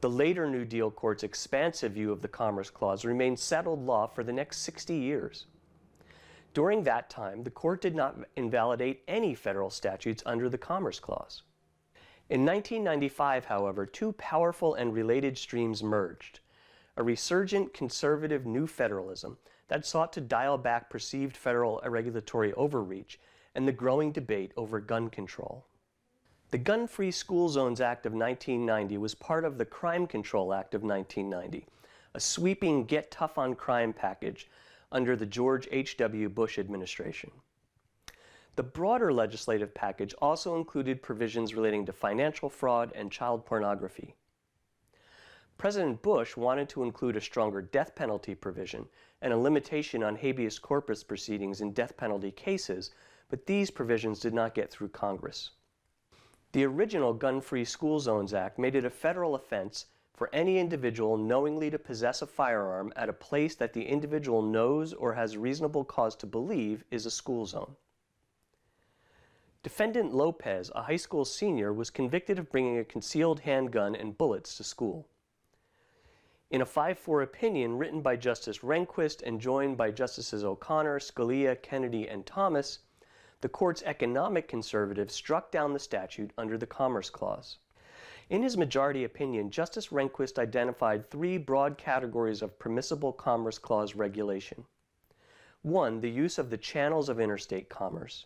The later New Deal court's expansive view of the Commerce Clause remained settled law for the next 60 years. During that time, the court did not invalidate any federal statutes under the Commerce Clause. In 1995, however, two powerful and related streams merged: a resurgent conservative new federalism that sought to dial back perceived federal regulatory overreach, and the growing debate over gun control. The Gun-Free School Zones Act of 1990 was part of the Crime Control Act of 1990, a sweeping get tough on crime package under the George H.W. Bush administration. The broader legislative package also included provisions relating to financial fraud and child pornography. President Bush wanted to include a stronger death penalty provision and a limitation on habeas corpus proceedings in death penalty cases, but these provisions did not get through Congress. The original Gun-Free School Zones Act made it a federal offense for any individual knowingly to possess a firearm at a place that the individual knows or has reasonable cause to believe is a school zone. Defendant Lopez, a high school senior, was convicted of bringing a concealed handgun and bullets to school. In a 5-4 opinion written by Justice Rehnquist and joined by Justices O'Connor, Scalia, Kennedy, and Thomas, the court's economic conservatives struck down the statute under the Commerce Clause. In his majority opinion, Justice Rehnquist identified three broad categories of permissible Commerce Clause regulation. 1, the use of the channels of interstate commerce.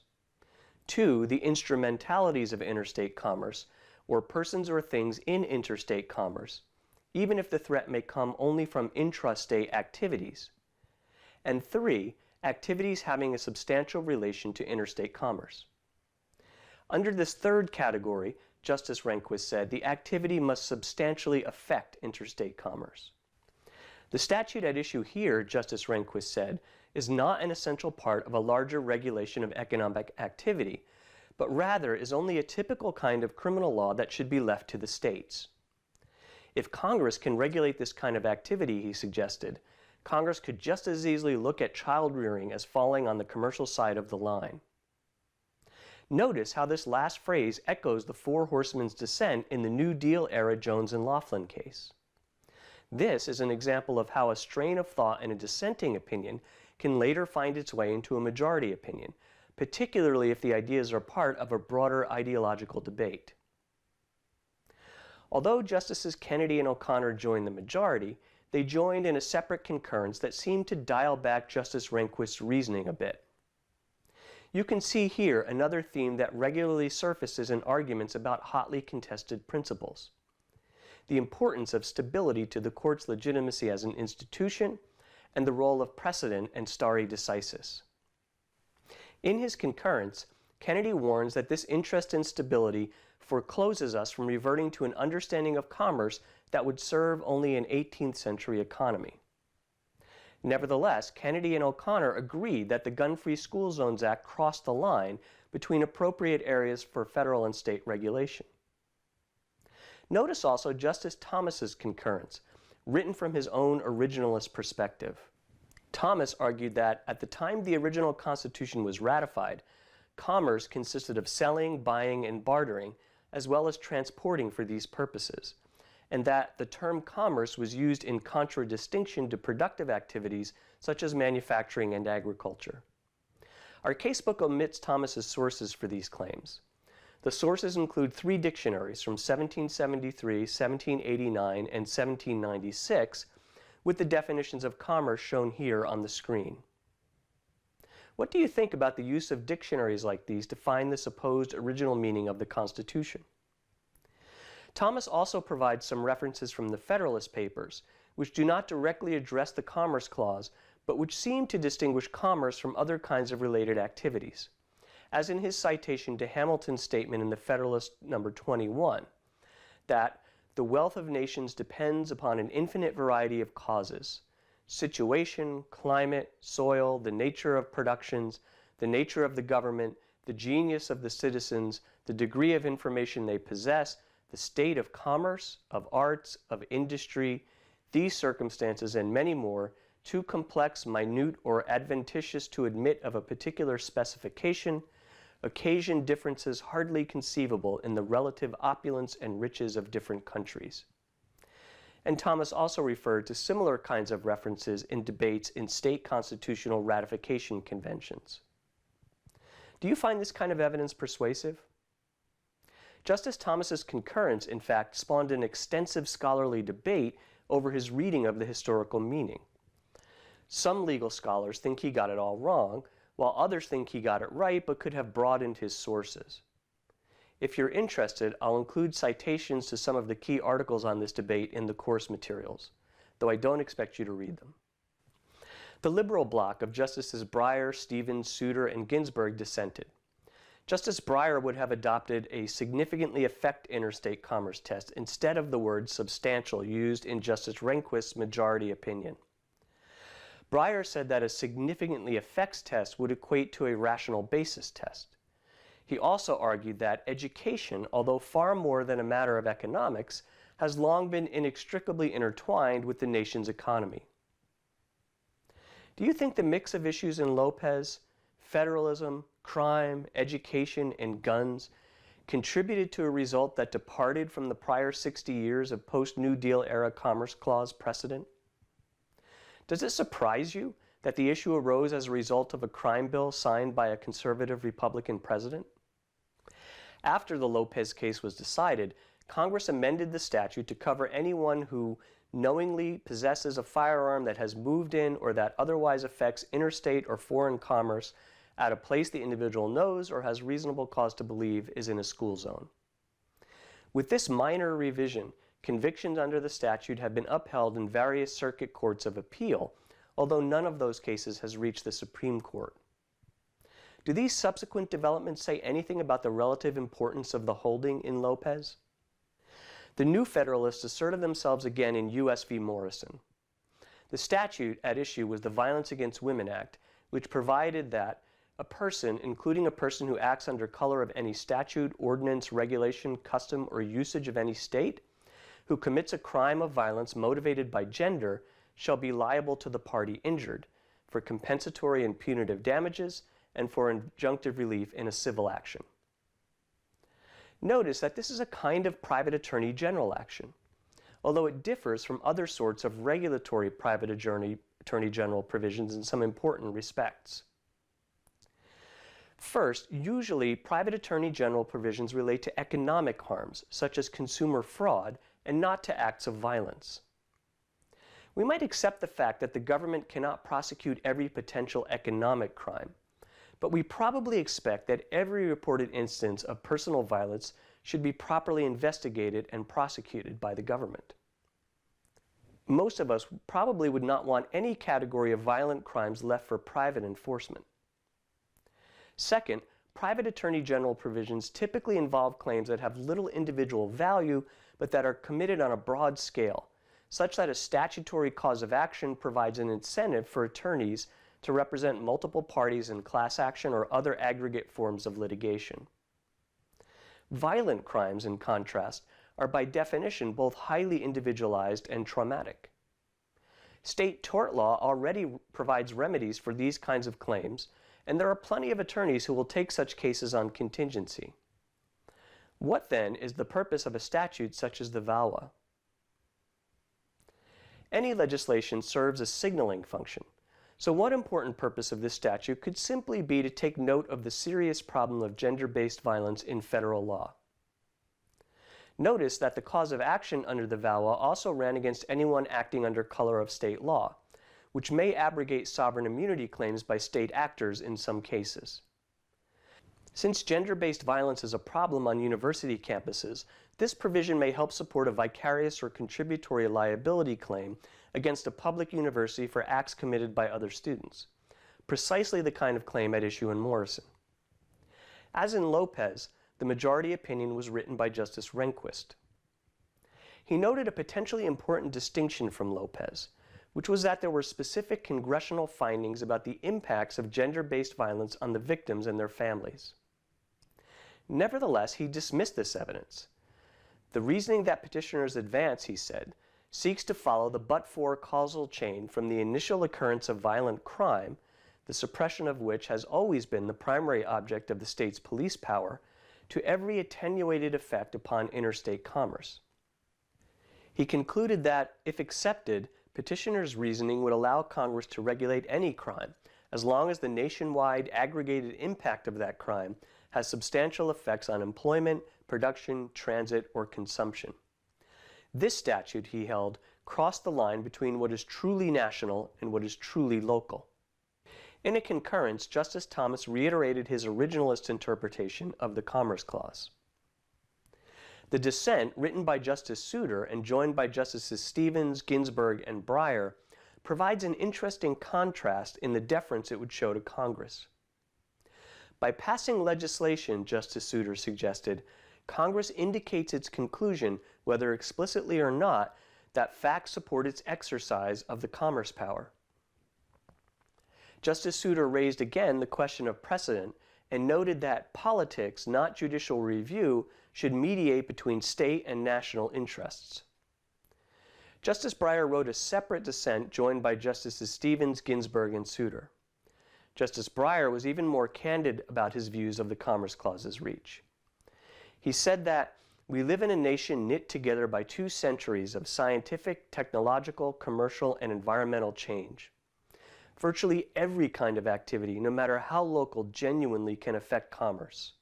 2, the instrumentalities of interstate commerce, or persons or things in interstate commerce, even if the threat may come only from intrastate activities. And 3, activities having a substantial relation to interstate commerce. Under this third category, Justice Rehnquist said, the activity must substantially affect interstate commerce. The statute at issue here, Justice Rehnquist said, is not an essential part of a larger regulation of economic activity, but rather is only a typical kind of criminal law that should be left to the states. If Congress can regulate this kind of activity, he suggested, Congress could just as easily look at child rearing as falling on the commercial side of the line. Notice how this last phrase echoes the Four Horsemen's dissent in the New Deal-era Jones and Laughlin case. This is an example of how a strain of thought in a dissenting opinion can later find its way into a majority opinion, particularly if the ideas are part of a broader ideological debate. Although Justices Kennedy and O'Connor joined the majority, they joined in a separate concurrence that seemed to dial back Justice Rehnquist's reasoning a bit. You can see here another theme that regularly surfaces in arguments about hotly contested principles: the importance of stability to the court's legitimacy as an institution, and the role of precedent and stare decisis. In his concurrence, Kennedy warns that this interest in stability forecloses us from reverting to an understanding of commerce that would serve only an 18th century economy. Nevertheless, Kennedy and O'Connor agreed that the Gun-Free School Zones Act crossed the line between appropriate areas for federal and state regulation. Notice also Justice Thomas's concurrence, written from his own originalist perspective. Thomas argued that at the time the original Constitution was ratified, commerce consisted of selling, buying, and bartering, as well as transporting for these purposes, and that the term commerce was used in contradistinction to productive activities such as manufacturing and agriculture. Our casebook omits Thomas's sources for these claims. The sources include 3 dictionaries from 1773, 1789, and 1796, with the definitions of commerce shown here on the screen. What do you think about the use of dictionaries like these to find the supposed original meaning of the Constitution? Thomas also provides some references from the Federalist Papers, which do not directly address the Commerce Clause, but which seem to distinguish commerce from other kinds of related activities, as in his citation to Hamilton's statement in the Federalist No. 21, that the wealth of nations depends upon an infinite variety of causes: situation, climate, soil, the nature of productions, the nature of the government, the genius of the citizens, the degree of information they possess, the state of commerce, of arts, of industry, these circumstances and many more, too complex, minute, or adventitious to admit of a particular specification, occasion differences hardly conceivable in the relative opulence and riches of different countries. and Thomas also referred to similar kinds of references in debates in state constitutional ratification conventions. Do you find this kind of evidence persuasive? Justice Thomas's concurrence, in fact, spawned an extensive scholarly debate over his reading of the historical meaning. Some legal scholars think he got it all wrong, while others think he got it right but could have broadened his sources. If you're interested, I'll include citations to some of the key articles on this debate in the course materials, though I don't expect you to read them. The liberal bloc of Justices Breyer, Stevens, Souter, and Ginsburg dissented. Justice Breyer would have adopted a significantly affect interstate commerce test instead of the word substantial used in Justice Rehnquist's majority opinion. Breyer said that a significantly affects test would equate to a rational basis test. He also argued that education, although far more than a matter of economics, has long been inextricably intertwined with the nation's economy. Do you think the mix of issues in Lopez, federalism, crime, education, and guns, contributed to a result that departed from the prior 60 years of post-New Deal era Commerce Clause precedent? Does it surprise you that the issue arose as a result of a crime bill signed by a conservative Republican president? After the Lopez case was decided, Congress amended the statute to cover anyone who knowingly possesses a firearm that has moved in or that otherwise affects interstate or foreign commerce at a place the individual knows or has reasonable cause to believe is in a school zone. With this minor revision, convictions under the statute have been upheld in various circuit courts of appeal, although none of those cases has reached the Supreme Court. Do these subsequent developments say anything about the relative importance of the holding in Lopez? The New Federalists asserted themselves again in U.S. v. Morrison. The statute at issue was the Violence Against Women Act, which provided that a person, including a person who acts under color of any statute, ordinance, regulation, custom, or usage of any state, who commits a crime of violence motivated by gender, shall be liable to the party injured for compensatory and punitive damages and for injunctive relief in a civil action. Notice that this is a kind of private attorney general action, although it differs from other sorts of regulatory private attorney general provisions in some important respects. First, usually private attorney general provisions relate to economic harms, such as consumer fraud, and not to acts of violence. We might accept the fact that the government cannot prosecute every potential economic crime, but we probably expect that every reported instance of personal violence should be properly investigated and prosecuted by the government. Most of us probably would not want any category of violent crimes left for private enforcement. Second, private attorney general provisions typically involve claims that have little individual value but that are committed on a broad scale, such that a statutory cause of action provides an incentive for attorneys to represent multiple parties in class action or other aggregate forms of litigation. Violent crimes, in contrast, are by definition both highly individualized and traumatic. State tort law already provides remedies for these kinds of claims, and there are plenty of attorneys who will take such cases on contingency. What then is the purpose of a statute such as the VAWA? Any legislation serves a signaling function. So one important purpose of this statute could simply be to take note of the serious problem of gender-based violence in federal law. Notice that the cause of action under the VAWA also ran against anyone acting under color of state law, which may abrogate sovereign immunity claims by state actors in some cases. Since gender-based violence is a problem on university campuses, this provision may help support a vicarious or contributory liability claim against a public university for acts committed by other students, precisely the kind of claim at issue in Morrison. As in Lopez, the majority opinion was written by Justice Rehnquist. He noted a potentially important distinction from Lopez, which was that there were specific congressional findings about the impacts of gender-based violence on the victims and their families. Nevertheless, he dismissed this evidence. The reasoning that petitioners advance, he said, seeks to follow the but-for causal chain from the initial occurrence of violent crime, the suppression of which has always been the primary object of the state's police power, to every attenuated effect upon interstate commerce. He concluded that, if accepted, petitioners' reasoning would allow Congress to regulate any crime, as long as the nationwide aggregated impact of that crime has substantial effects on employment, production, transit, or consumption. This statute, he held, crossed the line between what is truly national and what is truly local. In a concurrence, Justice Thomas reiterated his originalist interpretation of the Commerce Clause. The dissent, written by Justice Souter and joined by Justices Stevens, Ginsburg, and Breyer, provides an interesting contrast in the deference it would show to Congress. By passing legislation, Justice Souter suggested, Congress indicates its conclusion, whether explicitly or not, that facts support its exercise of the commerce power. Justice Souter raised again the question of precedent and noted that politics, not judicial review, should mediate between state and national interests. Justice Breyer wrote a separate dissent joined by Justices Stevens, Ginsburg, and Souter. Justice Breyer was even more candid about his views of the Commerce Clause's reach. He said that we live in a nation knit together by 2 centuries of scientific, technological, commercial, and environmental change. Virtually every kind of activity, no matter how local, genuinely can affect commerce.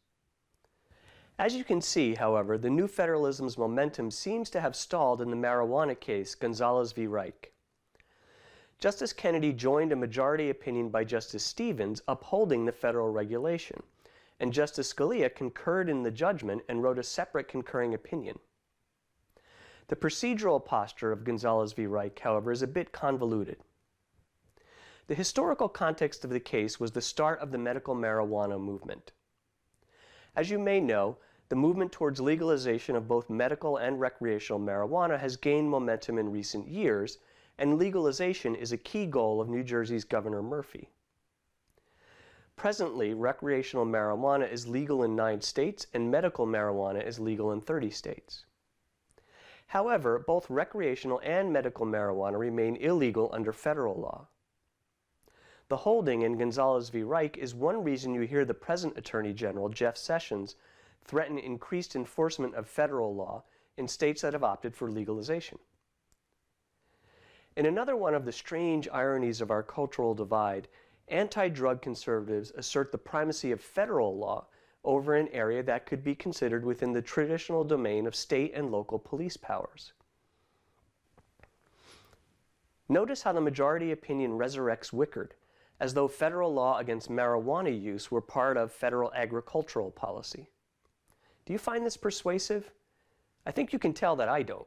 As you can see, however, the new federalism's momentum seems to have stalled in the marijuana case, Gonzales v. Raich. Justice Kennedy joined a majority opinion by Justice Stevens upholding the federal regulation, and Justice Scalia concurred in the judgment and wrote a separate concurring opinion. The procedural posture of Gonzales v. Raich, however, is a bit convoluted. The historical context of the case was the start of the medical marijuana movement. As you may know, the movement towards legalization of both medical and recreational marijuana has gained momentum in recent years, and legalization is a key goal of New Jersey's Governor Murphy. Presently, recreational marijuana is legal in 9 states and medical marijuana is legal in 30 states. However, both recreational and medical marijuana remain illegal under federal law. The holding in Gonzales v. Raich is one reason you hear the present Attorney General, Jeff Sessions, threaten increased enforcement of federal law in states that have opted for legalization. In another one of the strange ironies of our cultural divide, anti-drug conservatives assert the primacy of federal law over an area that could be considered within the traditional domain of state and local police powers. Notice how the majority opinion resurrects Wickard, as though federal law against marijuana use were part of federal agricultural policy. Do you find this persuasive? I think you can tell that I don't.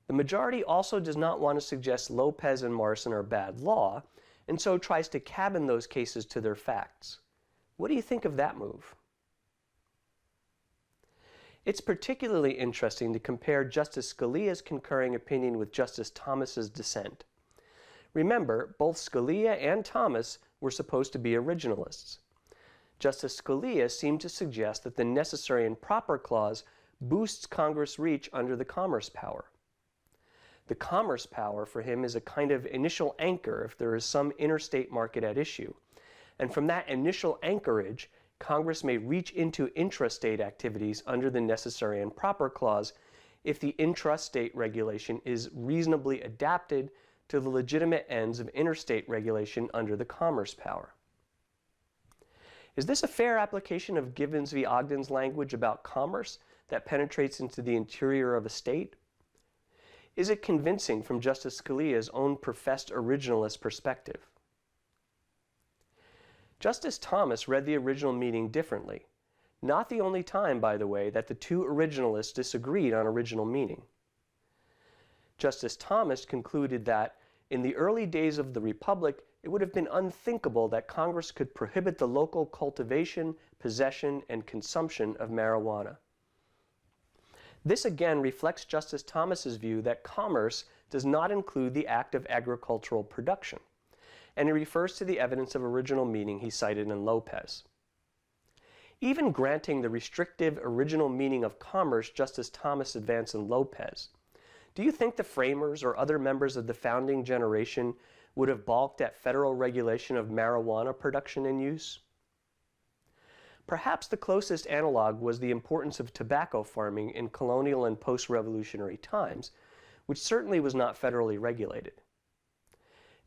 The majority also does not want to suggest Lopez and Morrison are bad law, and so tries to cabin those cases to their facts. What do you think of that move? It's particularly interesting to compare Justice Scalia's concurring opinion with Justice Thomas's dissent. Remember, both Scalia and Thomas were supposed to be originalists. Justice Scalia seemed to suggest that the necessary and proper clause boosts Congress' reach under the commerce power. The commerce power for him is a kind of initial anchor if there is some interstate market at issue, and from that initial anchorage, Congress may reach into intrastate activities under the necessary and proper clause if the intrastate regulation is reasonably adapted to the legitimate ends of interstate regulation under the commerce power. Is this a fair application of Givens v. Ogden's language about commerce that penetrates into the interior of a state? Is it convincing from Justice Scalia's own professed originalist perspective? Justice Thomas read the original meaning differently, not the only time, by the way, that the 2 originalists disagreed on original meaning. Justice Thomas concluded that in the early days of the Republic, it would have been unthinkable that Congress could prohibit the local cultivation, possession, and consumption of marijuana. This again reflects Justice Thomas's view that commerce does not include the act of agricultural production, and he refers to the evidence of original meaning he cited in Lopez. Even granting the restrictive original meaning of commerce Justice Thomas advanced in Lopez, do you think the framers or other members of the founding generation would have balked at federal regulation of marijuana production and use? Perhaps the closest analog was the importance of tobacco farming in colonial and post-revolutionary times, which certainly was not federally regulated.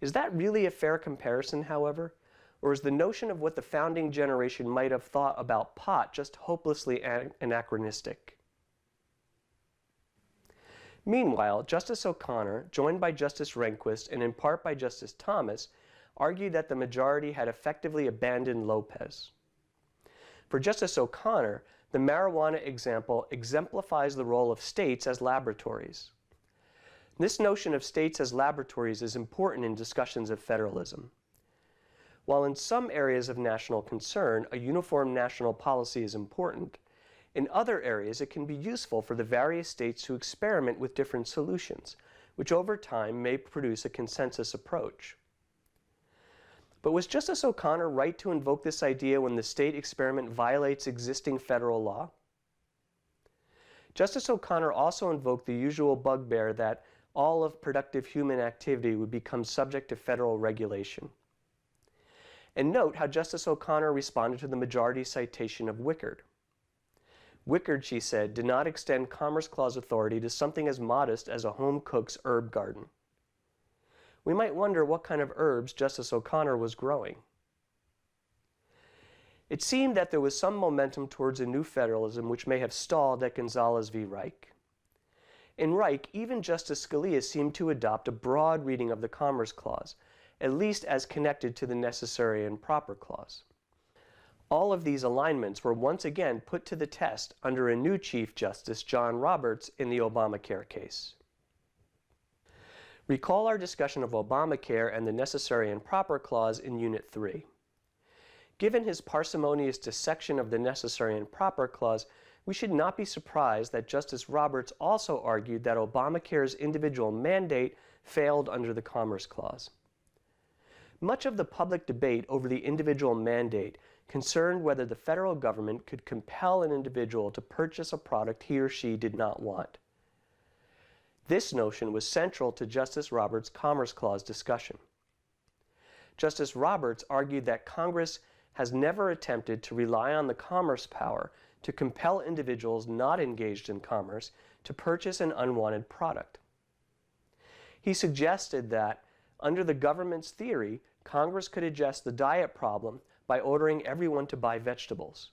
Is that really a fair comparison, however? Or is the notion of what the founding generation might have thought about pot just hopelessly anachronistic? Meanwhile, Justice O'Connor, joined by Justice Rehnquist and in part by Justice Thomas, argued that the majority had effectively abandoned Lopez. For Justice O'Connor, the marijuana example exemplifies the role of states as laboratories. This notion of states as laboratories is important in discussions of federalism. While in some areas of national concern, a uniform national policy is important, in other areas it can be useful for the various states to experiment with different solutions, which over time may produce a consensus approach. But was Justice O'Connor right to invoke this idea when the state experiment violates existing federal law? Justice O'Connor also invoked the usual bugbear that all of productive human activity would become subject to federal regulation. And note how Justice O'Connor responded to the majority's citation of Wickard. Wickard, she said, did not extend Commerce Clause authority to something as modest as a home cook's herb garden. We might wonder what kind of herbs Justice O'Connor was growing. It seemed that there was some momentum towards a new federalism which may have stalled at Gonzales v. Raich. In Raich, even Justice Scalia seemed to adopt a broad reading of the Commerce Clause, at least as connected to the Necessary and Proper Clause. All of these alignments were once again put to the test under a new Chief Justice, John Roberts, in the Obamacare case. Recall our discussion of Obamacare and the Necessary and Proper Clause in Unit 3. Given his parsimonious dissection of the Necessary and Proper Clause, we should not be surprised that Justice Roberts also argued that Obamacare's individual mandate failed under the Commerce Clause. Much of the public debate over the individual mandate concerned whether the federal government could compel an individual to purchase a product he or she did not want. This notion was central to Justice Roberts' Commerce Clause discussion. Justice Roberts argued that Congress has never attempted to rely on the commerce power to compel individuals not engaged in commerce to purchase an unwanted product. He suggested that, under the government's theory, Congress could address the diet problem by ordering everyone to buy vegetables,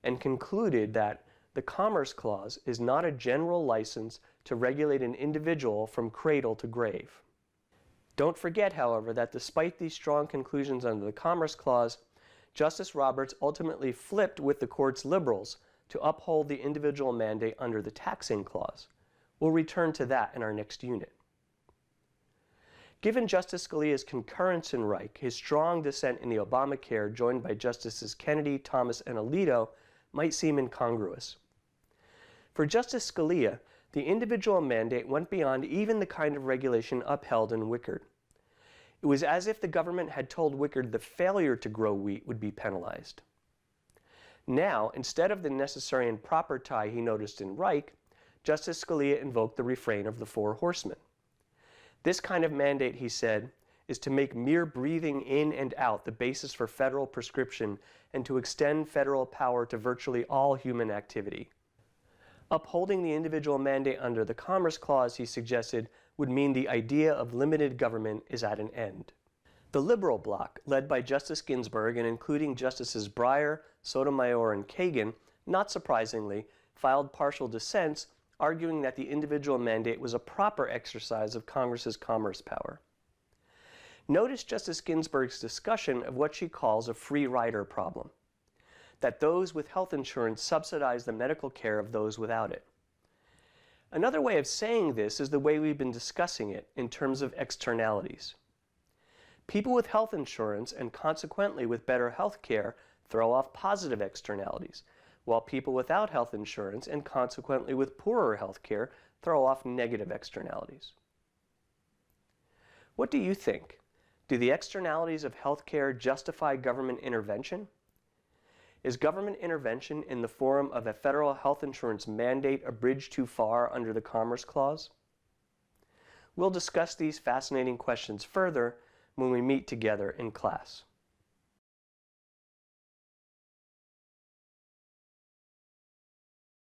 and concluded that the Commerce Clause is not a general license to regulate an individual from cradle to grave. Don't forget, however, that despite these strong conclusions under the Commerce Clause, Justice Roberts ultimately flipped with the court's liberals to uphold the individual mandate under the Taxing Clause. We'll return to that in our next unit. Given Justice Scalia's concurrence in Raich, his strong dissent in the Obamacare, joined by Justices Kennedy, Thomas, and Alito, might seem incongruous. For Justice Scalia, the individual mandate went beyond even the kind of regulation upheld in Wickard. It was as if the government had told Wickard the failure to grow wheat would be penalized. Now, instead of the necessary and proper tie he noticed in Raich, Justice Scalia invoked the refrain of the Four Horsemen. This kind of mandate, he said, is to make mere breathing in and out the basis for federal prescription and to extend federal power to virtually all human activity. Upholding the individual mandate under the Commerce Clause, he suggested, would mean the idea of limited government is at an end. The liberal bloc, led by Justice Ginsburg and including Justices Breyer, Sotomayor, and Kagan, not surprisingly, filed partial dissents, arguing that the individual mandate was a proper exercise of Congress's commerce power. Notice Justice Ginsburg's discussion of what she calls a free rider problem, that those with health insurance subsidize the medical care of those without it. Another way of saying this is the way we've been discussing it in terms of externalities. People with health insurance and consequently with better health care throw off positive externalities, while people without health insurance and consequently with poorer health care throw off negative externalities. What do you think? Do the externalities of health care justify government intervention? Is government intervention in the form of a federal health insurance mandate a bridge too far under the Commerce Clause? We'll discuss these fascinating questions further when we meet together in class.